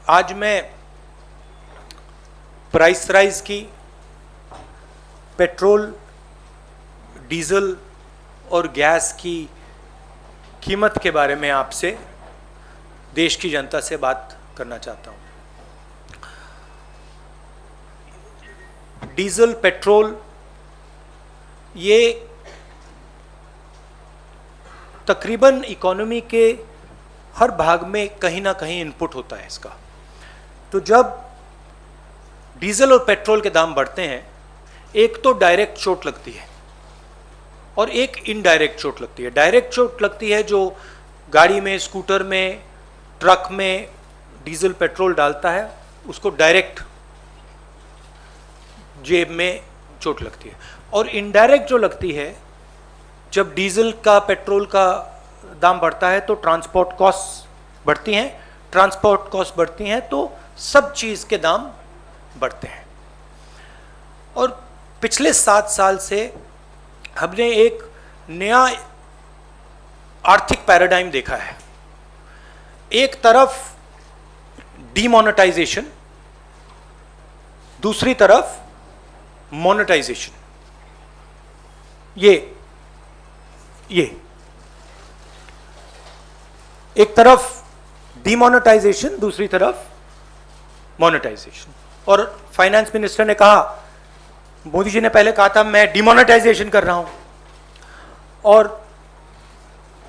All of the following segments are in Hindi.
आज मैं प्राइस राइज की, पेट्रोल, डीजल और गैस की कीमत के बारे में आपसे, देश की जनता से बात करना चाहता हूं। डीजल, पेट्रोल ये तकरीबन इकोनॉमी के हर भाग में कहीं ना कहीं इनपुट होता है इसका। तो जब डीजल और पेट्रोल के दाम बढ़ते हैं, एक तो डायरेक्ट चोट लगती है और एक इनडायरेक्ट चोट लगती है। डायरेक्ट चोट लगती है जो गाड़ी में, स्कूटर में, ट्रक में डीजल पेट्रोल डालता है, उसको डायरेक्ट जेब में चोट लगती है। और इनडायरेक्ट जो लगती है, जब डीजल का, पेट्रोल का दाम बढ़ता है तो ट्रांसपोर्ट कॉस्ट बढ़ती हैं। ट्रांसपोर्ट कॉस्ट बढ़ती हैं तो सब चीज़ के दाम बढ़ते हैं। और पिछले 7 साल से हमने एक नया आर्थिक पैराडाइम देखा है। एक तरफ डीमोनेटाइजेशन, दूसरी तरफ मोनेटाइजेशन। ये एक तरफ डीमोनेटाइजेशन, दूसरी तरफ मोनेटाइजेशन। और फाइनेंस मिनिस्टर ने कहा, मोदी जी ने पहले कहा था मैं डीमोनेटाइजेशन कर रहा हूं, और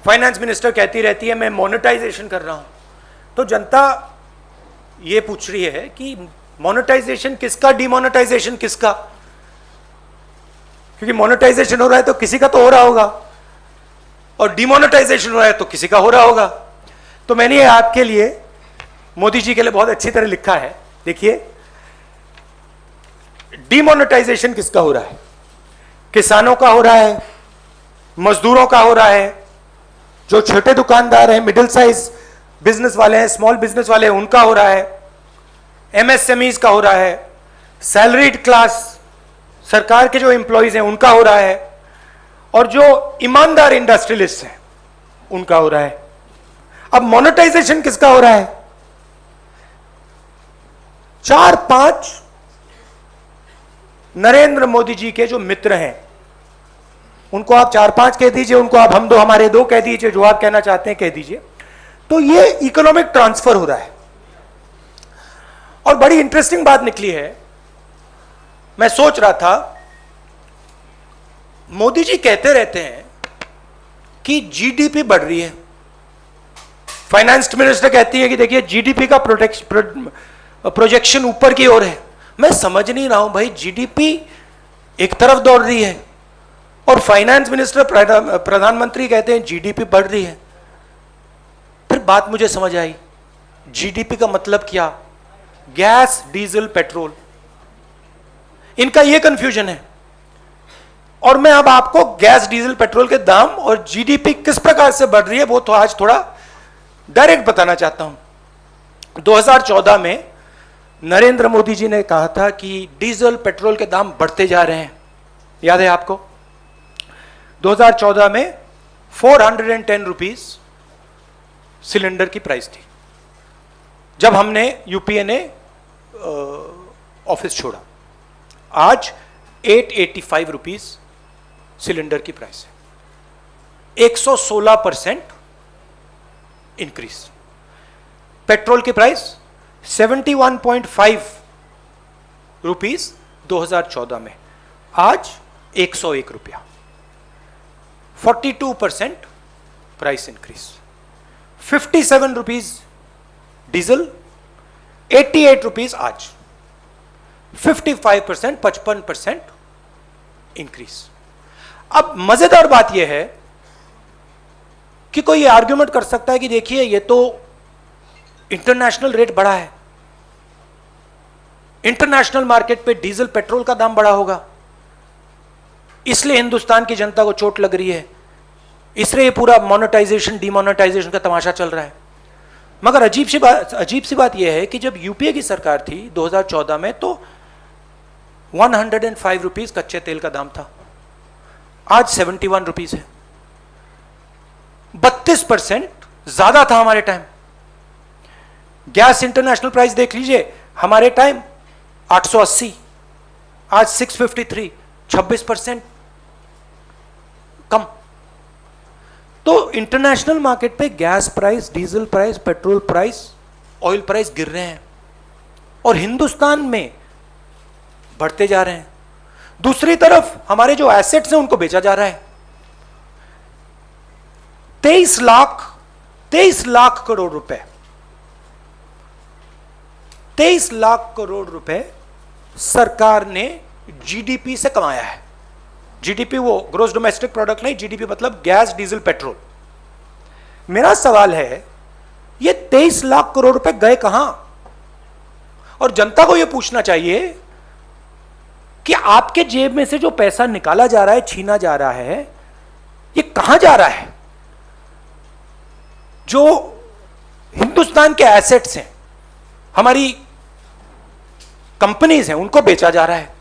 फाइनेंस मिनिस्टर कहती रहती है मैं मोनेटाइजेशन कर रहा हूं। तो जनता ये पूछ रही है कि मोनेटाइजेशन किसका, डीमोनेटाइजेशन किसका? क्योंकि मोनेटाइजेशन हो रहा है तो किसी का तो हो रहा होगा, और डीमोनेटाइजेशन हो रहा है तो किसी का हो रहा होगा। तो मैंने ये आपके लिए, मोदी जी के लिए बहुत अच्छी तरह लिखा है। देखिए, डीमोनेटाइजेशन किसका हो रहा है? किसानों का हो रहा है, मजदूरों का हो रहा है, जो छोटे दुकानदार हैं, मिडिल साइज बिजनेस वाले हैं, स्मॉल बिजनेस वाले हैं, उनका हो रहा है, एमएसएमईज का हो रहा है, सैलरीड क्लास, सरकार के जो एम्प्लॉयज हैं उनका हो रहा है, और जो ईमानदार इंडस्ट्रियलिस्ट हैं उनका हो रहा है। अब मोनेटाइजेशन किसका हो रहा है? 4-5 नरेंद्र मोदी जी के जो मित्र हैं, उनको आप 4-5 कह दीजिए, उनको आप हम दो हमारे दो कह दीजिए, जो आप कहना चाहते हैं कह दीजिए। तो ये इकोनॉमिक ट्रांसफर हो रहा है। और बड़ी इंटरेस्टिंग बात निकली है, मैं सोच रहा था, मोदी जी कहते रहते हैं कि जीडीपी बढ़ रही है, फाइनेंस मिनिस्टर कहती है कि देखिए जीडीपी का प्रोजेक्शन ऊपर की ओर है। मैं समझ नहीं रहा हूं भाई, जीडीपी एक तरफ दौड़ रही है और फाइनेंस मिनिस्टर, प्रधानमंत्री कहते हैं जीडीपी बढ़ रही है। फिर बात मुझे समझ आई, जीडीपी का मतलब क्या? गैस, डीजल, पेट्रोल, इनका यह कंफ्यूजन है। और मैं अब आपको गैस, डीजल, पेट्रोल के दाम और जीडीपी किस प्रकार से बढ़ रही है वो तो आज थोड़ा डायरेक्ट बताना चाहता हूं। 2014 में नरेंद्र मोदी जी ने कहा था कि डीजल, पेट्रोल के दाम बढ़ते जा रहे हैं, याद है आपको? 2014 में 410 रुपीज सिलेंडर की प्राइस थी जब हमने, यूपीए ने ऑफिस छोड़ा। आज 885 रुपीज सिलेंडर की प्राइस है, 116% इंक्रीज। पेट्रोल की प्राइस 71.5 रुपीज 2014 में, आज 101 रुपया, 42% price increase. 57 rupees diesel, 88 rupees आज, 55%, 55% इंक्रीज। अब मजेदार बात यह है कि कोई ये आर्ग्यूमेंट कर सकता है कि देखिए ये तो इंटरनेशनल रेट बढ़ा है, इंटरनेशनल मार्केट पे डीजल, पेट्रोल का दाम बढ़ा होगा, इसलिए हिंदुस्तान की जनता को चोट लग रही है, इसलिए ये पूरा मोनेटाइजेशन, डीमोनेटाइजेशन का तमाशा चल रहा है। मगर अजीब सी बात यह है कि जब यूपीए की सरकार थी 2014 में, तो 105 रुपीज कच्चे तेल का दाम था, आज 71 रुपीज है, 32% ज्यादा था हमारे टाइम। गैस इंटरनेशनल प्राइस देख लीजिए, हमारे टाइम 880, आज 653, 26% कम। तो इंटरनेशनल मार्केट पे gas price, diesel price, petrol price, oil price गिर रहे हैं और हिंदुस्तान में बढ़ते जा रहे हैं। दूसरी तरफ हमारे जो एसेट्स हैं उनको बेचा जा रहा है। 23 लाख करोड़ रुपए, 23 लाख करोड़ रुपए सरकार ने जीडीपी से कमाया है। जीडीपी वो ग्रोस डोमेस्टिक प्रोडक्ट नहीं, जीडीपी मतलब गैस, डीजल, पेट्रोल। मेरा सवाल है, ये 23 लाख करोड़ रुपए गए कहां? और जनता को यह पूछना चाहिए कि आपके जेब में से जो पैसा निकाला जा रहा है, छीना जा रहा है, ये कहां जा रहा है? जो हिंदुस्तान के एसेट्स हैं, हमारी कंपनीज हैं, उनको बेचा जा रहा है,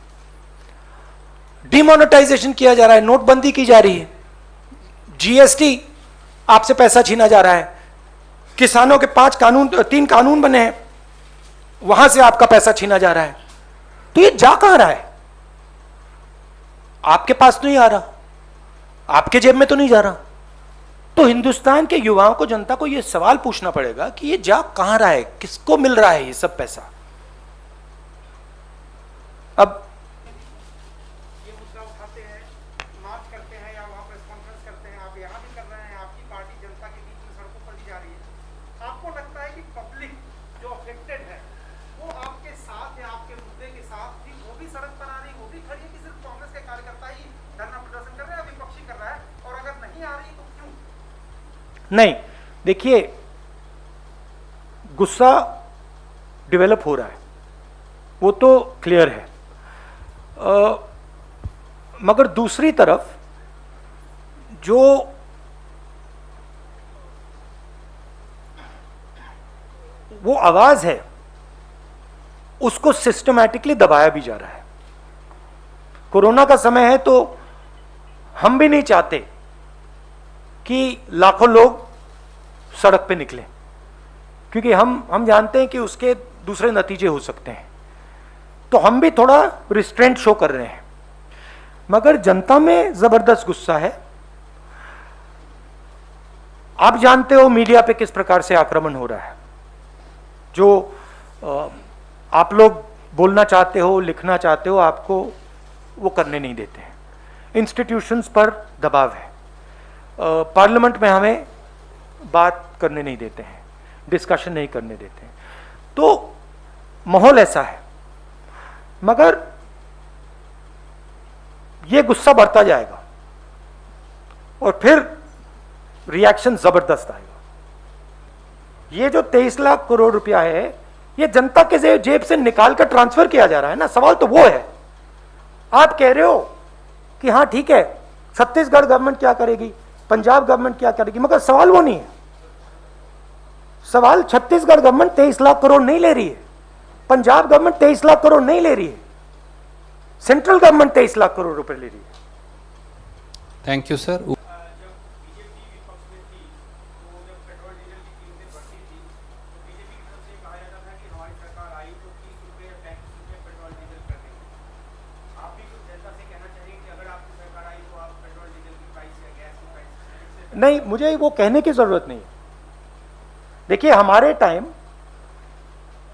डिमोनेटाइजेशन किया जा रहा है, नोटबंदी की जा रही है, जीएसटी आपसे पैसा छीना जा रहा है, किसानों के 3 कानून बने हैं, वहां से आपका पैसा छीना जा रहा है। तो ये जा कहां रहा है? आपके पास तो नहीं आ रहा, आपके जेब में तो नहीं जा रहा। तो हिंदुस्तान के युवाओं को, जनता को यह सवाल पूछना पड़ेगा कि ये जा कहां रहा है, किसको मिल रहा है ये सब पैसा? अब ये मुद्दा उठाते हैं, मार्च करते हैं या वहां प्रेस कॉन्फ्रेंस करते हैं, आप यहां भी कर रहे हैं, आपकी पार्टी जनता के बीच में सड़कों पर भी जा रही है। आपको लगता है कि पब्लिक जो अफेक्टेड है वो आपके साथ है, आपके मुद्दे के साथ भी, वो भी सड़क पर आ रही, वो भी खड़ी है, कि सिर्फ कांग्रेस के कार्यकर्ता ही धरना प्रदर्शन कर रहे हैं, विपक्षी कर रहा है? और अगर नहीं आ रही तो क्यों? नहीं, देखिए, गुस्सा डेवलप हो रहा है, वो तो क्लियर है। मगर दूसरी तरफ जो वो आवाज है उसको सिस्टमैटिकली दबाया भी जा रहा है। कोरोना का समय है तो हम भी नहीं चाहते कि लाखों लोग सड़क पे निकलें, क्योंकि हम जानते हैं कि उसके दूसरे नतीजे हो सकते हैं। तो हम भी थोड़ा रिस्ट्रेंट शो कर रहे हैं, मगर जनता में जबरदस्त गुस्सा है। आप जानते हो मीडिया पे किस प्रकार से आक्रमण हो रहा है। जो आप लोग बोलना चाहते हो, लिखना चाहते हो, आपको वो करने नहीं देते हैं। इंस्टीट्यूशंस पर दबाव है, पार्लियामेंट में हमें बात करने नहीं देते हैं, डिस्कशन नहीं करने देते हैं। तो माहौल ऐसा है, मगर ये गुस्सा बढ़ता जाएगा और फिर रिएक्शन जबरदस्त आएगा। ये जो 23 लाख करोड़ रुपया है, ये जनता के जेब से निकाल कर ट्रांसफर किया जा रहा है ना। सवाल तो वो है। आप कह रहे हो कि हाँ ठीक है, छत्तीसगढ़ गवर्नमेंट क्या करेगी, पंजाब गवर्नमेंट क्या करेगी, मगर सवाल वो नहीं है। सवाल छत्तीसगढ़ गवर्नमेंट 23 लाख करोड़ नहीं ले रही है, पंजाब गवर्नमेंट 23 लाख करोड़ नहीं ले रही है, सेंट्रल गवर्नमेंट 23 लाख करोड़ रुपए ले रही है। Thank you sir. नहीं, मुझे वो कहने की जरूरत नहीं है। देखिए, हमारे टाइम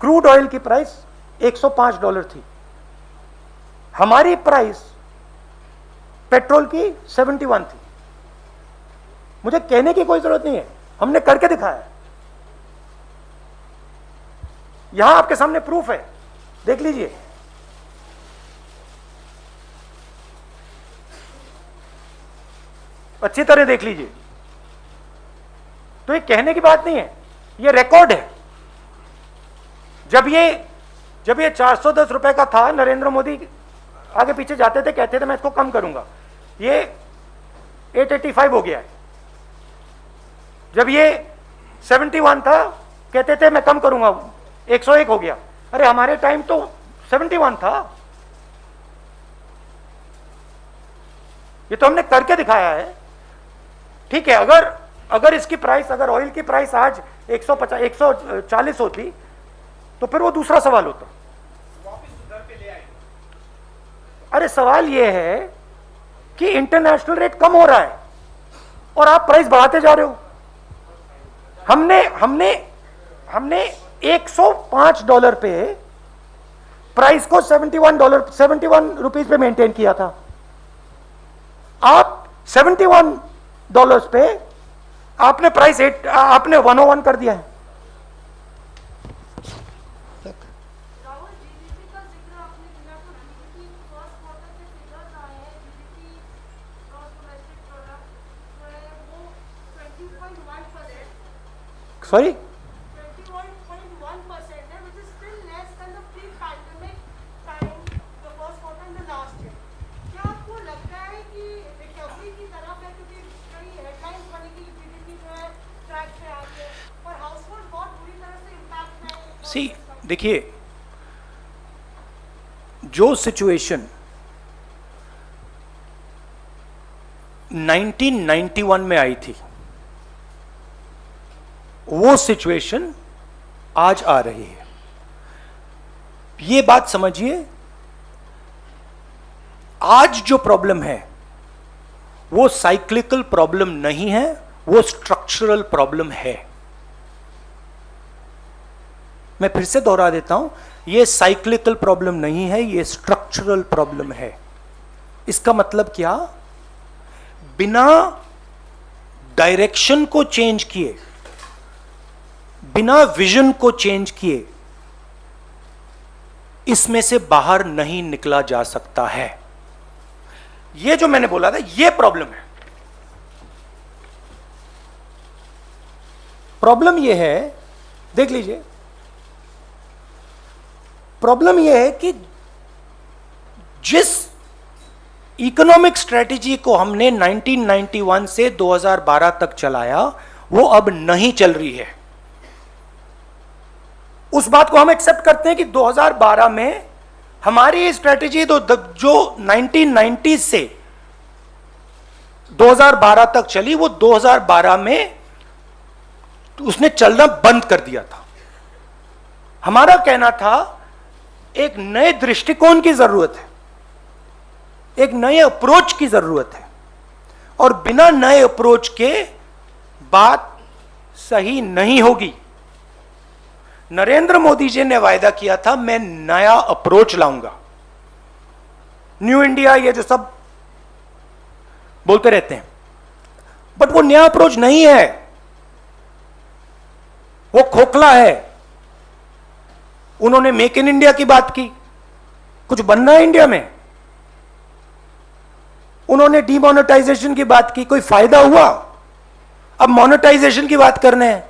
क्रूड ऑयल की प्राइस $105 थी, हमारी प्राइस पेट्रोल की 71 थी। मुझे कहने की कोई जरूरत नहीं है, हमने करके दिखाया। यहां आपके सामने प्रूफ है, देख लीजिए। अच्छी तरह देख लीजिए। तो ये कहने की बात नहीं है, ये रिकॉर्ड है। जब ये 410 रुपए का था, नरेंद्र मोदी आगे पीछे जाते थे, कहते थे मैं इसको कम करूंगा, ये 885 हो गया है। जब ये 71 था, कहते थे मैं कम करूंगा, 101 हो गया। अरे हमारे टाइम तो 71 था। ये तो हमने करके दिखाया है। ठीक है, अगर इसकी प्राइस, अगर ऑयल की प्राइस आज 150 140 होती तो फिर वो दूसरा सवाल होता। वापस उस दर पे ले आए। अरे सवाल ये है कि इंटरनेशनल रेट कम हो रहा है और आप प्राइस बढ़ाते जा रहे हो। हमने हमने हमने $105 पे प्राइस को $71 पे मेंटेन किया था। आप $71 पे आपने प्राइस आपने 101 कर दिया है। राहुल, जीडीपी का जिक्र आपने किया तो जीडीपी फर्स्ट क्वार्टर के फिगर्स आए हैं, जीडीपी ग्रॉस डोमेस्टिक प्रोडक्ट जो है वो 20.1%, सॉरी 21.1% है, which is still less than the pre-pandemic time, the first quarter in the last year. क्या आपको लगता है कि रिकवरी की तरफ है, क्योंकि कई हेडलाइंस बनी कि जीडीपी जो है ट्रैक पे आ गया और हाउसहोल्ड बहुत बुरी तरह से इम्पैक्ट है। सी देखिए, जो सिचुएशन 1991 में आई थी वो सिचुएशन आज आ रही है। ये बात समझिए, आज जो प्रॉब्लम है वो साइक्लिकल प्रॉब्लम नहीं है, वो स्ट्रक्चरल प्रॉब्लम है। मैं फिर से दोहरा देता हूं, ये साइक्लिकल प्रॉब्लम नहीं है, ये स्ट्रक्चरल प्रॉब्लम है। इसका मतलब क्या? बिना डायरेक्शन को चेंज किए, बिना विजन को चेंज किए इसमें से बाहर नहीं निकला जा सकता है। ये जो मैंने बोला था ये प्रॉब्लम है। प्रॉब्लम ये है, देख लीजिए, प्रॉब्लम यह है कि जिस इकोनॉमिक स्ट्रेटेजी को हमने 1991 से 2012 तक चलाया वो अब नहीं चल रही है। उस बात को हम एक्सेप्ट करते हैं कि 2012 में हमारी स्ट्रेटेजी तो जो 1990 से 2012 तक चली वो 2012 में उसने चलना बंद कर दिया था। हमारा कहना था एक नए दृष्टिकोण की जरूरत है, एक नए अप्रोच की जरूरत है, और बिना नए अप्रोच के बात सही नहीं होगी। नरेंद्र मोदी जी ने वायदा किया था मैं नया अप्रोच लाऊंगा, न्यू इंडिया, ये जो सब बोलते रहते हैं, बट वो नया अप्रोच नहीं है, वो खोखला है। उन्होंने मेक इन इंडिया की बात की, कुछ बनना है इंडिया में। उन्होंने डीमोनेटाइजेशन की बात की, कोई फायदा हुआ? अब मोनेटाइजेशन की बात करने हैं।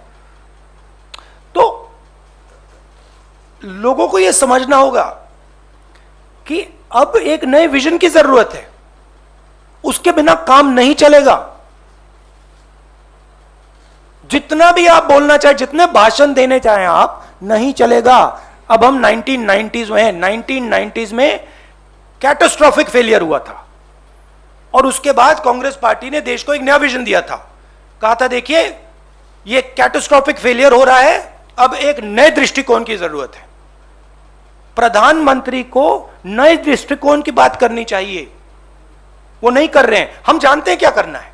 तो लोगों को यह समझना होगा कि अब एक नए विजन की जरूरत है, उसके बिना काम नहीं चलेगा। जितना भी आप बोलना चाहे, जितने भाषण देने चाहें आप, नहीं चलेगा। अब हम 1990s में हैं। 1990s में कैटास्ट्रॉफिक फेलियर हुआ था और उसके बाद कांग्रेस पार्टी ने देश को एक नया विजन दिया था। कहा था देखिए ये कैटास्ट्रॉफिक फेलियर हो रहा है, अब एक नए दृष्टिकोण की जरूरत है। प्रधानमंत्री को नए दृष्टिकोण की बात करनी चाहिए, वो नहीं कर रहे हैं। हम जानते हैं क्या करना है,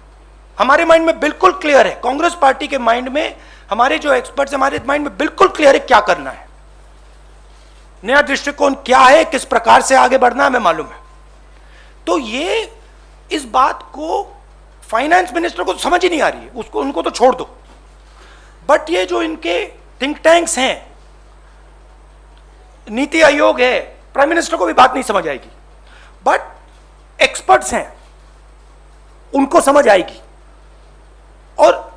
हमारे माइंड में बिल्कुल क्लियर है। कांग्रेस पार्टी के माइंड में, हमारे जो एक्सपर्ट्स, हमारे माइंड में बिल्कुल क्लियर है क्या करना है, नया दृष्टिकोण क्या है, किस प्रकार से आगे बढ़ना है, हमें मालूम है। तो ये इस बात को फाइनेंस मिनिस्टर को तो समझ ही नहीं आ रही है, उसको, उनको तो छोड़ दो। बट ये जो इनके थिंक टैंक्स हैं, नीति आयोग है, प्राइम मिनिस्टर को भी बात नहीं समझ आएगी, बट एक्सपर्ट्स हैं, उनको समझ आएगी। और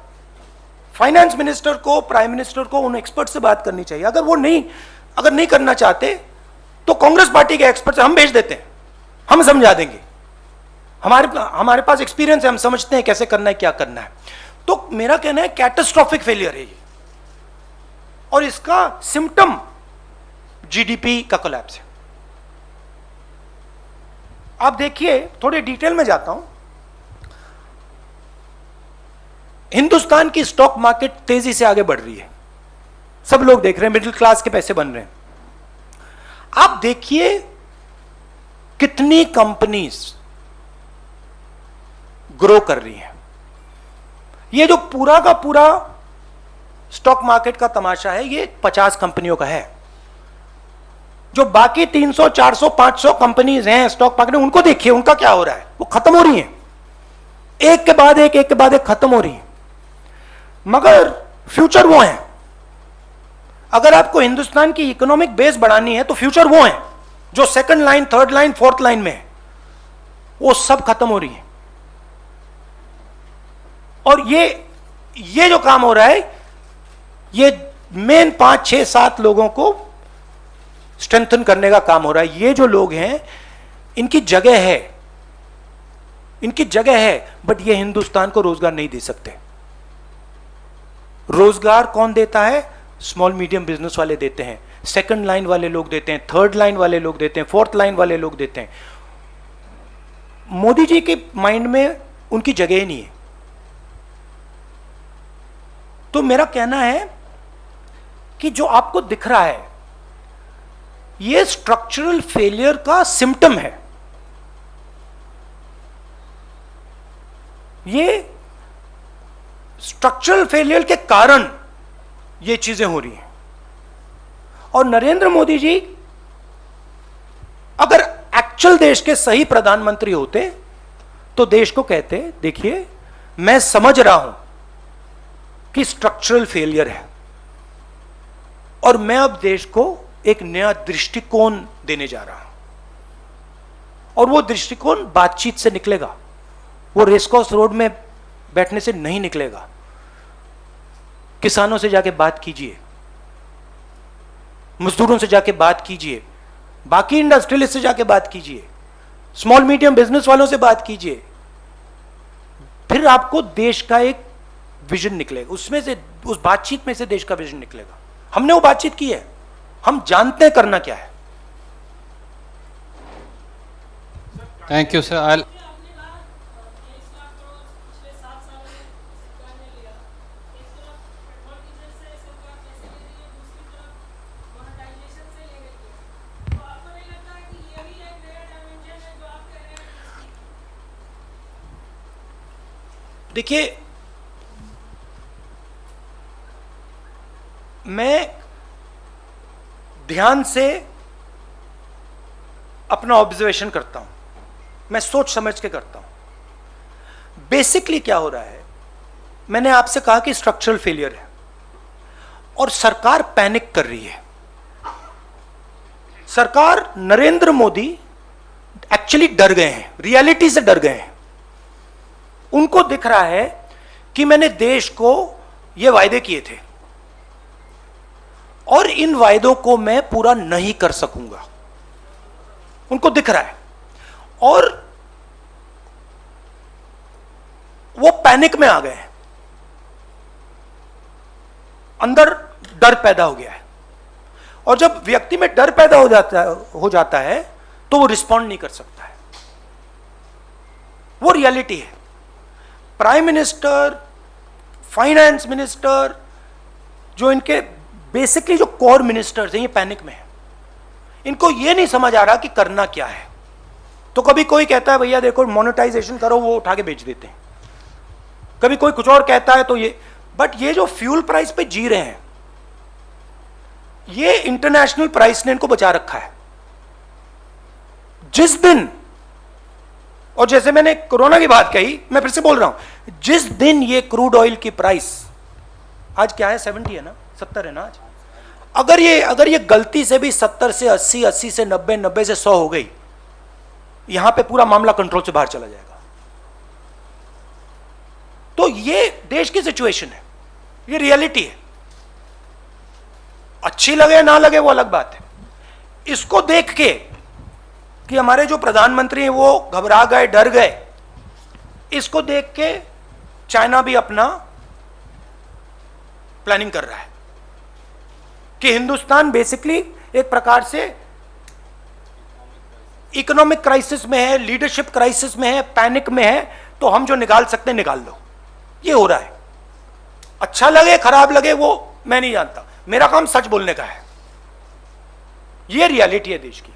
फाइनेंस मिनिस्टर को, प्राइम मिनिस्टर को उन एक्सपर्ट से बात करनी चाहिए। अगर नहीं करना चाहते तो कांग्रेस पार्टी के एक्सपर्ट हम भेज देते हैं, हम समझा देंगे। हमारे पास एक्सपीरियंस है, हम समझते हैं कैसे करना है, क्या करना है। तो मेरा कहना है कैटास्ट्रॉफिक फेलियर है ये, और इसका सिम्टम जीडीपी का कोलैप्स है। आप देखिए, थोड़े डिटेल में जाता हूं। हिंदुस्तान की स्टॉक मार्केट तेजी से आगे बढ़ रही है। सब लोग देख रहे हैं, मिडिल क्लास के पैसे बन रहे हैं। आप देखिए कितनी कंपनीज ग्रो कर रही हैं। ये जो पूरा का पूरा स्टॉक मार्केट का तमाशा है, ये 50 कंपनियों का है। जो बाकी 300, 400, 500 कंपनीज हैं स्टॉक मार्केट में, उनको देखिए उनका क्या हो रहा है। वो खत्म हो रही हैं, एक के बाद एक खत्म हो रही हैं। मगर फ्यूचर वो है। अगर आपको हिंदुस्तान की इकोनॉमिक बेस बढ़ानी है तो फ्यूचर वो है जो second line, third line, fourth line में है, वो सब खत्म हो रही है। और ये जो काम हो रहा है, ये मेन 5, 6, 7 लोगों को स्ट्रेंथन करने का काम हो रहा है। ये जो लोग हैं, इनकी जगह है, बट ये हिंदुस्तान को रोजगार नहीं दे सकते। रोजगार कौन देता है? स्मॉल मीडियम बिजनेस वाले देते हैं, सेकंड लाइन वाले लोग देते हैं, थर्ड लाइन वाले लोग देते हैं, फोर्थ लाइन वाले लोग देते हैं। मोदी जी के माइंड में उनकी जगह ही नहीं है। तो मेरा कहना है कि जो आपको दिख रहा है, यह स्ट्रक्चरल फेलियर का सिम्टम है। ये स्ट्रक्चरल फेलियर के कारण ये चीजें हो रही हैं। और नरेंद्र मोदी जी अगर एक्चुअल देश के सही प्रधानमंत्री होते तो देश को कहते, देखिए मैं समझ रहा हूं कि स्ट्रक्चरल फेलियर है और मैं अब देश को एक नया दृष्टिकोण देने जा रहा हूं। और वो दृष्टिकोण बातचीत से निकलेगा, वो रेसकोर्स रोड में बैठने से नहीं निकलेगा। किसानों से जाके बात कीजिए, मजदूरों से जाके बात कीजिए, बाकी इंडस्ट्रियलिस्ट से जाके बात कीजिए, स्मॉल मीडियम बिजनेस वालों से बात कीजिए। फिर आपको देश का एक विजन निकलेगा, उसमें से, उस बातचीत में से देश का विजन निकलेगा। हमने वो बातचीत की है, हम जानते हैं करना क्या है। Thank you, sir. I'll देखिए, मैं ध्यान से अपना ऑब्जर्वेशन करता हूं, मैं सोच समझ के करता हूं। बेसिकली क्या हो रहा है, मैंने आपसे कहा कि स्ट्रक्चरल फेलियर है और सरकार पैनिक कर रही है। सरकार, नरेंद्र मोदी एक्चुअली डर गए हैं, रियलिटी से डर गए हैं। उनको दिख रहा है कि मैंने देश को ये वायदे किए थे और इन वायदों को मैं पूरा नहीं कर सकूंगा, उनको दिख रहा है। और वो पैनिक में आ गए हैं, अंदर डर पैदा हो गया है। और जब व्यक्ति में डर पैदा हो जाता है तो वो रिस्पॉन्ड नहीं कर सकता है। वो रियलिटी है। प्राइम मिनिस्टर, फाइनेंस मिनिस्टर, जो इनके बेसिकली जो कोर मिनिस्टर्स हैं, ये पैनिक में हैं। इनको ये नहीं समझ आ रहा कि करना क्या है। तो कभी कोई कहता है भैया देखो मोनेटाइजेशन करो, वो उठा के बेच देते हैं। कभी कोई कुछ और कहता है तो ये, बट ये जो फ्यूल प्राइस पे जी रहे हैं, ये इंटरनेशनल प्राइस ने इनको बचा रखा है। जिस दिन, और जैसे मैंने कोरोना की बात कही, मैं फिर से बोल रहा हूं, जिस दिन ये क्रूड ऑयल की प्राइस, आज क्या है, 70 है ना, 70 है ना आज। अगर ये गलती से भी 70 से 80, 80 से 90, 90 से 100 हो गई, यहां पे पूरा मामला कंट्रोल से बाहर चला जाएगा। तो ये देश की सिचुएशन है, ये रियलिटी है। अच्छी लगे ना लगे वो अलग बात है। इसको देख के कि हमारे जो प्रधानमंत्री हैं वो घबरा गए, डर गए, इसको देख के चाइना भी अपना प्लानिंग कर रहा है कि हिंदुस्तान बेसिकली एक प्रकार से इकोनॉमिक क्राइसिस में है, लीडरशिप क्राइसिस में है, पैनिक में है, तो हम जो निकाल सकते हैं निकाल लो। ये हो रहा है। अच्छा लगे खराब लगे वो मैं नहीं जानता, मेरा काम सच बोलने का है। ये रियलिटी है देश की।